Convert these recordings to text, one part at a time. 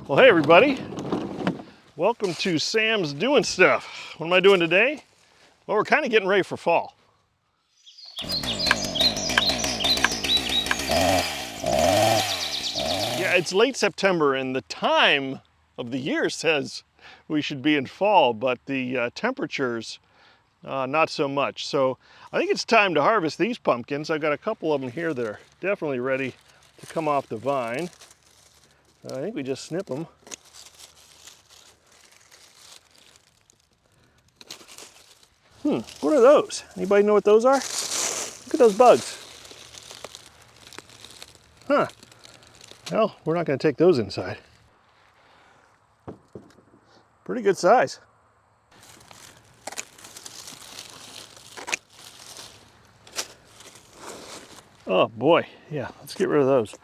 Well, hey everybody, welcome to Sam's Doing Stuff. What am I doing today? Well, we're kind of getting ready for fall. Yeah, it's late September and the time of the year says we should be in fall, but the temperatures, not so much. So I think it's time to harvest these pumpkins. I've got a couple of them here that are definitely ready to come off the vine. I think we just snip them. What are those? Anybody know what those are? Look at those bugs. Huh. Well, we're not going to take those inside. Pretty good size. Oh boy, yeah, let's get rid of those.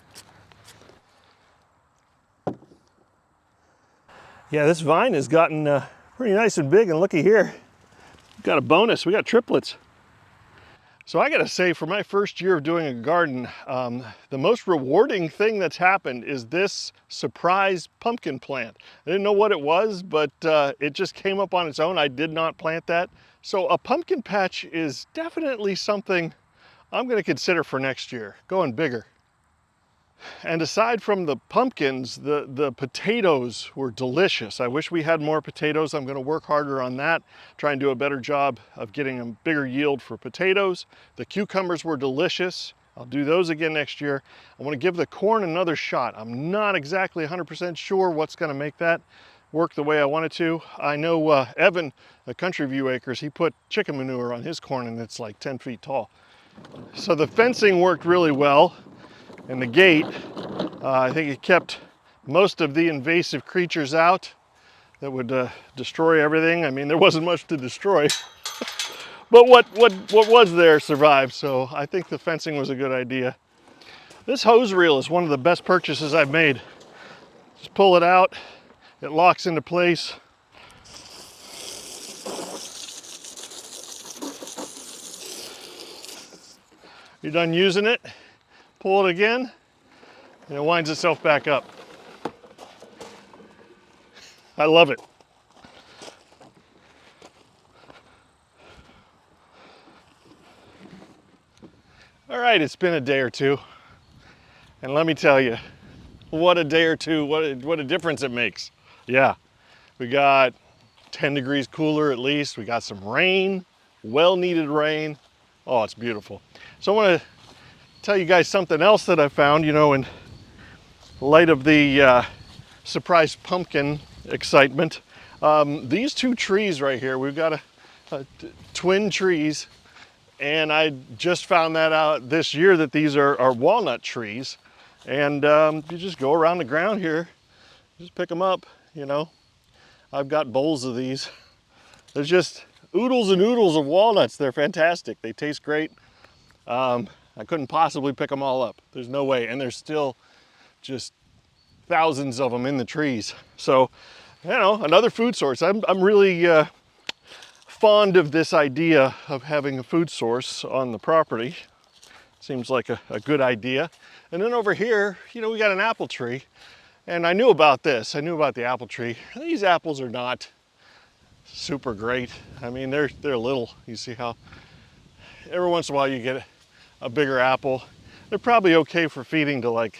Yeah, this vine has gotten pretty nice and big, and looky here. We've got a bonus, we got triplets. So I gotta say, for my first year of doing a garden, the most rewarding thing that's happened is this surprise pumpkin plant. I didn't know what it was, but it just came up on its own. I did not plant that. So a pumpkin patch is definitely something I'm gonna consider for next year, going bigger. And aside from the pumpkins, the potatoes were delicious. I wish we had more potatoes. I'm gonna work harder on that, try and do a better job of getting a bigger yield for potatoes. The cucumbers were delicious. I'll do those again next year. I wanna give the corn another shot. I'm not exactly 100% sure what's gonna make that work the way I want it to. I know Evan at Country View Acres, he put chicken manure on his corn and it's like 10 feet tall. So the fencing worked really well. And the gate, I think it kept most of the invasive creatures out that would destroy everything. I mean, there wasn't much to destroy, but what was there survived. So I think the fencing was a good idea. This hose reel is one of the best purchases I've made. Just pull it out, it locks into place. You're done using it, pull it again, and it winds itself back up. I love it. All right, it's been a day or two, and let me tell you, what a day or two, what a difference it makes. Yeah, we got 10 degrees cooler at least. We got some rain, well-needed rain. Oh, it's beautiful. So I want to tell you guys something else that I found, you know, in light of the surprise pumpkin excitement. These two trees right here, we've got twin trees, and I just found that out this year that these are walnut trees. And you just go around the ground here, just pick them up, you know. I've got bowls of these. There's just oodles and oodles of walnuts. They're fantastic. They taste great. I couldn't possibly pick them all up. There's no way. And there's still just thousands of them in the trees. So, you know, another food source. I'm really fond of this idea of having a food source on the property. Seems like a good idea. And then over here, you know, we got an apple tree. And I knew about this. I knew about the apple tree. These apples are not super great. I mean, they're little. You see how every once in a while you get a bigger apple. They're probably okay for feeding to like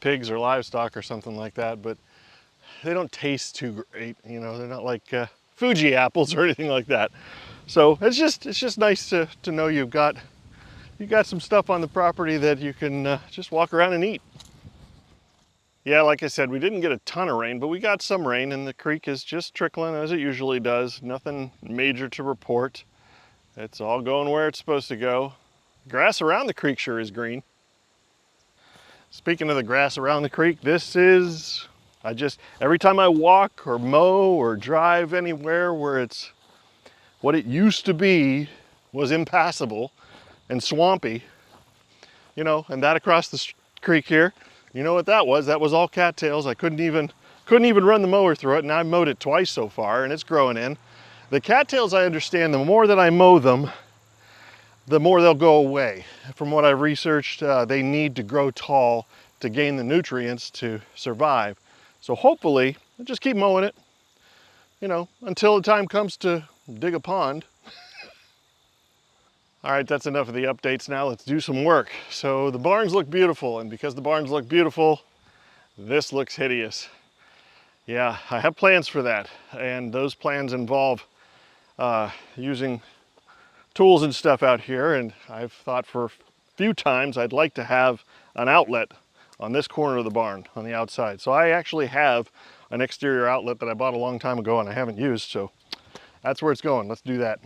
pigs or livestock or something like that, but they don't taste too great. You know, they're not like Fuji apples or anything like that. So it's just nice to know you got some stuff on the property that you can just walk around and eat. Yeah, like I said, we didn't get a ton of rain, but we got some rain, and the creek is just trickling as it usually does. Nothing major to report. It's all going where it's supposed to go. Grass around the creek sure is green. Speaking of the grass around the creek, every time I walk or mow or drive anywhere where it's what it used to be was impassable and swampy, you know, and that across the creek here, you know what that was? That was all cattails. I couldn't even run the mower through it, and I mowed it twice so far, and it's growing in. The cattails, I understand, the more that I mow them, the more they'll go away. From what I've researched, they need to grow tall to gain the nutrients to survive. So hopefully, I'll just keep mowing it, you know, until the time comes to dig a pond. All right, that's enough of the updates. Now let's do some work. So the barns look beautiful, and because the barns look beautiful, this looks hideous. Yeah, I have plans for that, and those plans involve using tools and stuff out here, and I've thought for a few times I'd like to have an outlet on this corner of the barn on the outside. So I actually have an exterior outlet that I bought a long time ago and I haven't used, so that's where it's going. Let's do that.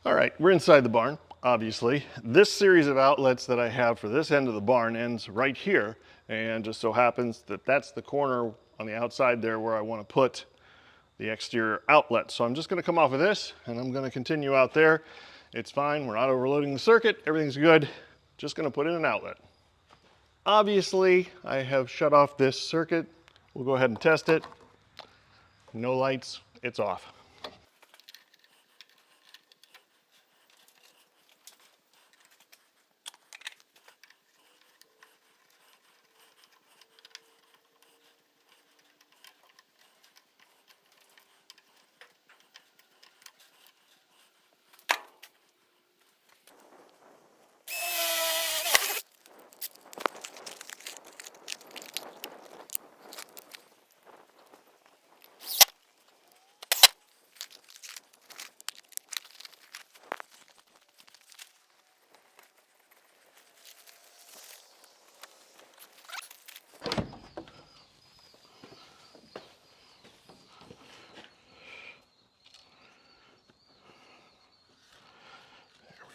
All right, we're inside the barn, obviously. This series of outlets that I have for this end of the barn ends right here, and just so happens that that's the corner on the outside there where I want to put the exterior outlet. So I'm just going to come off of this and I'm going to continue out there. It's fine, we're not overloading the circuit, everything's good. Just going to put in an outlet. Obviously, I have shut off this circuit. We'll go ahead and test it. No lights, it's off.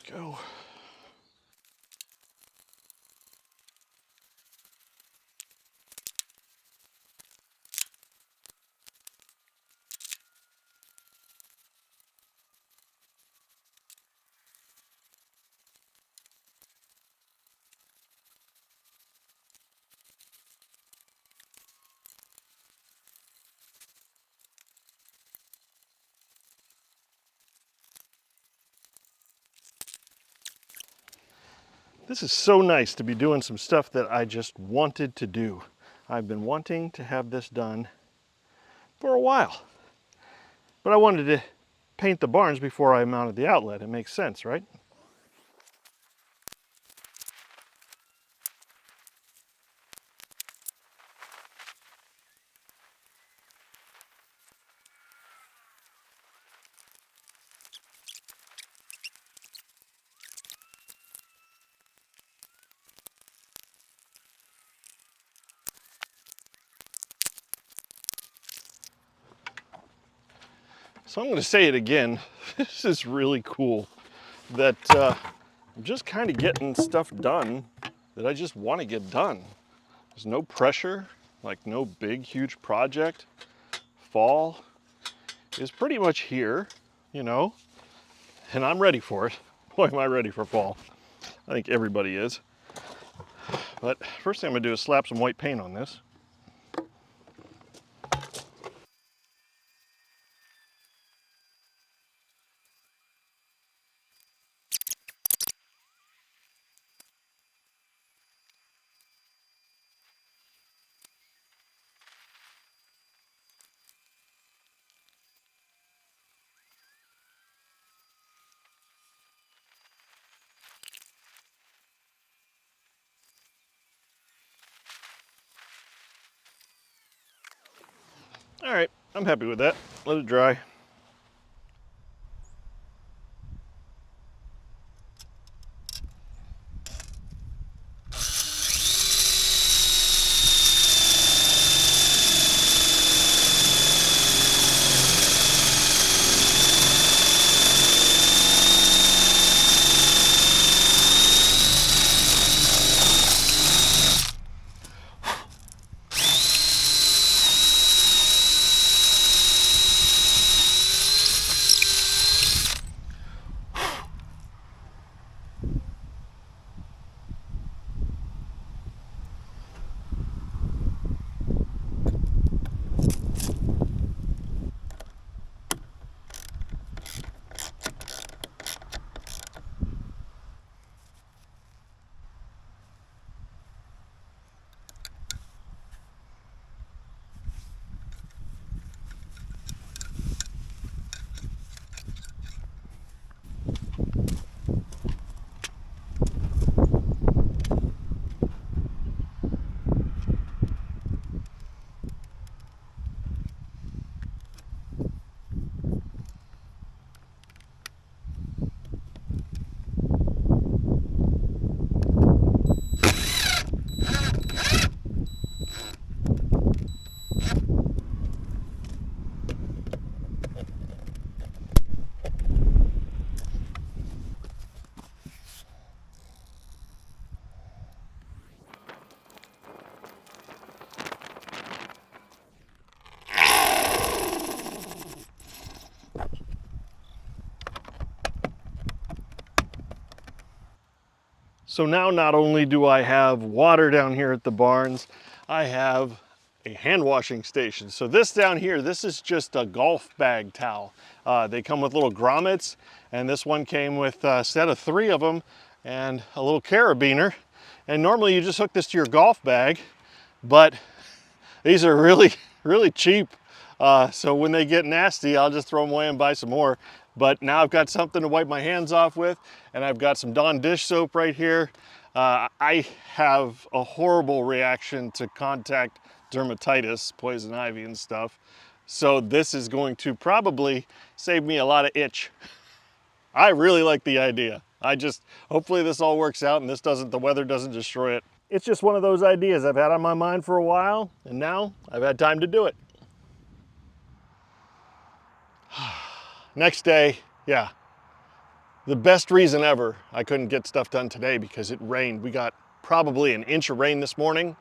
There we go. This is so nice to be doing some stuff that I just wanted to do. I've been wanting to have this done for a while, but I wanted to paint the barns before I mounted the outlet. It makes sense, right? So I'm going to say it again. This is really cool that I'm just kind of getting stuff done that I just want to get done. There's no pressure, like no big, huge project. Fall is pretty much here, you know, and I'm ready for it. Boy, am I ready for fall. I think everybody is. But first thing I'm going to do is slap some white paint on this. All right, I'm happy with that. Let it dry. So now not only do I have water down here at the barns, I have a hand washing station. So this down here, this is just a golf bag towel. They come with little grommets, and this one came with a set of 3 of them and a little carabiner. And normally you just hook this to your golf bag, but these are really, really cheap. So when they get nasty, I'll just throw them away and buy some more. But now I've got something to wipe my hands off with, and I've got some Dawn dish soap right here. I have a horrible reaction to contact dermatitis, poison ivy and stuff. So this is going to probably save me a lot of itch. I really like the idea. Hopefully this all works out and the weather doesn't destroy it. It's just one of those ideas I've had on my mind for a while, and now I've had time to do it. Next day, yeah, the best reason ever I couldn't get stuff done today because it rained. We got probably an inch of rain this morning.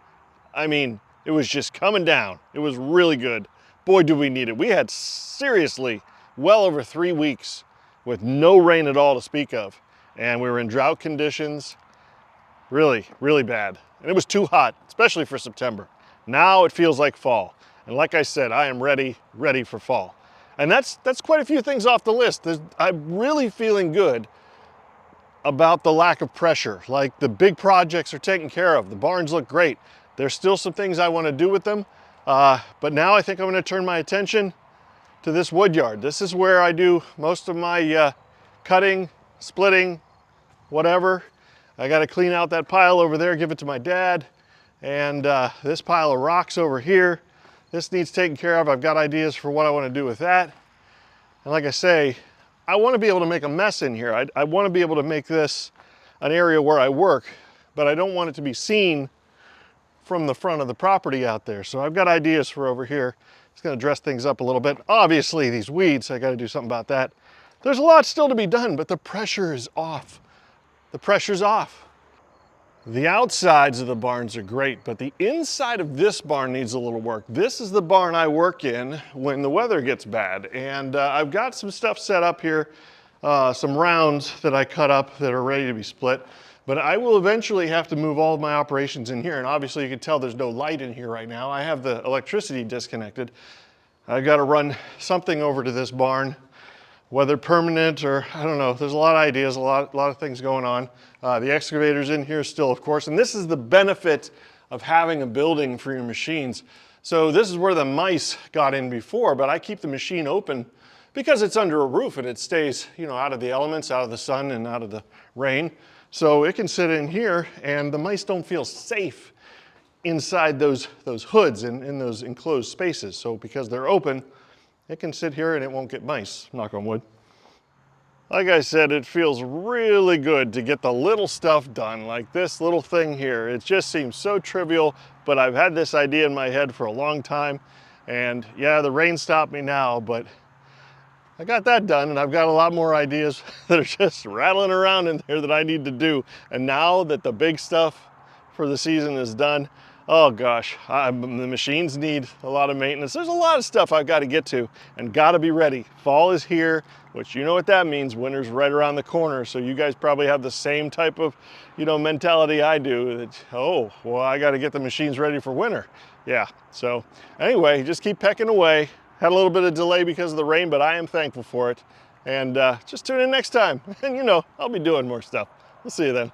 I mean, it was just coming down. It was really good. Boy, do we need it. We had seriously well over 3 weeks with no rain at all to speak of. And we were in drought conditions, really, really bad. And it was too hot, especially for September. Now it feels like fall. And like I said, I am ready for fall. And that's quite a few things off the list. I'm really feeling good about the lack of pressure. Like the big projects are taken care of. The barns look great. There's still some things I want to do with them. But now I think I'm going to turn my attention to this wood yard. This is where I do most of my cutting, splitting, whatever. I got to clean out that pile over there, give it to my dad. And this pile of rocks over here, this needs taken care of. I've got ideas for what I want to do with that. And like I say, I want to be able to make a mess in here. I want to be able to make this an area where I work, but I don't want it to be seen from the front of the property out there. So I've got ideas for over here. It's going to dress things up a little bit. Obviously these weeds, I got to do something about that. There's a lot still to be done, but the pressure is off. The pressure's off. The outsides of the barns are great, but the inside of this barn needs a little work. This is the barn I work in when the weather gets bad. And I've got some stuff set up here, some rounds that I cut up that are ready to be split. But I will eventually have to move all of my operations in here. And obviously you can tell there's no light in here right now. I have the electricity disconnected. I've got to run something over to this barn, whether permanent or, I don't know, there's a lot of ideas, a lot of things going on. The excavator's in here still, of course, and this is the benefit of having a building for your machines. So this is where the mice got in before, but I keep the machine open because it's under a roof and it stays, you know, out of the elements, out of the sun and out of the rain. So it can sit in here and the mice don't feel safe inside those hoods and in those enclosed spaces. So because they're open, it can sit here and it won't get mice, knock on wood. Like I said, it feels really good to get the little stuff done, like this little thing here. It just seems so trivial, but I've had this idea in my head for a long time. And yeah, the rain stopped me now, but I got that done, and I've got a lot more ideas that are just rattling around in there that I need to do. And now that the big stuff for the season is done, oh gosh, the machines need a lot of maintenance. There's a lot of stuff I've got to get to and got to be ready. Fall is here, which you know what that means. Winter's right around the corner. So you guys probably have the same type of, you know, mentality I do. That, oh, well, I got to get the machines ready for winter. Yeah, so anyway, just keep pecking away. Had a little bit of delay because of the rain, but I am thankful for it. And just tune in next time. And you know, I'll be doing more stuff. We'll see you then.